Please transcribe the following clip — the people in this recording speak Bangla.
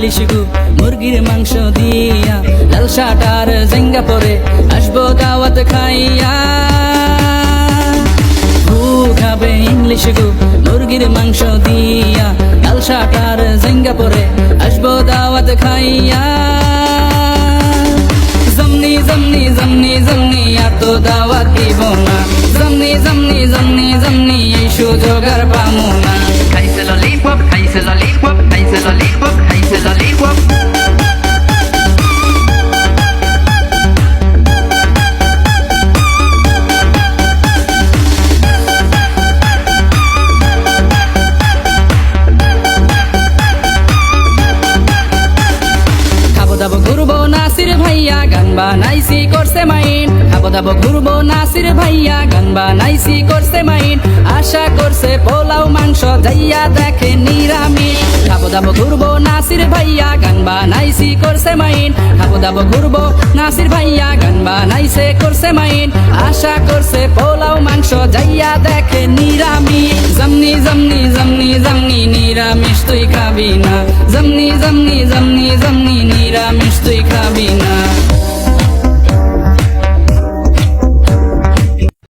ইংলিশ গু মুরগির মাংস দিয়া, লাল শার্ট আর জেঙ্গা পরে আসবো দাওয়াত খাইয়া। খাবে ইংলিশ গু মুরগির মাংস দিয়া, লাল শার্ট আর জেঙ্গা পরে আসবো দাওয়াত খাইয়া। জমনি জমনি জমনি জমনি এত দাওয়াত দিব না, জমনি জমনি জমনি জমনি এই সুযোগ আর পামু না। খাইছে ললিপপ, খাইছে ললিপপ, খাইছে ললিপপ, খাইছে ললিপপ। দাবো ঘুরবো নাসির ভাইয়া গান বানাইছি করছে মাইন, খাবো দাবো ঘুরবো নাসির ভাইয়া গান বানাইছি করছে মাইন। আশা করছে পোলাও মাংস যাইয়া দেখে নিরামিষ। খাবো দাবো ঘুরবো নাসির ভাইয়া গান বানাইছি করছে মাইন, খাবো দাবো ঘুরবো নাসির ভাইয়া গান বানাইছে করছে মাইন। আশা করছে পোলাও মাংস যাইয়া দেখে নিরামিষ। জমনি জমনি জমনি জমনি নিরামিষ তুই খাবি না,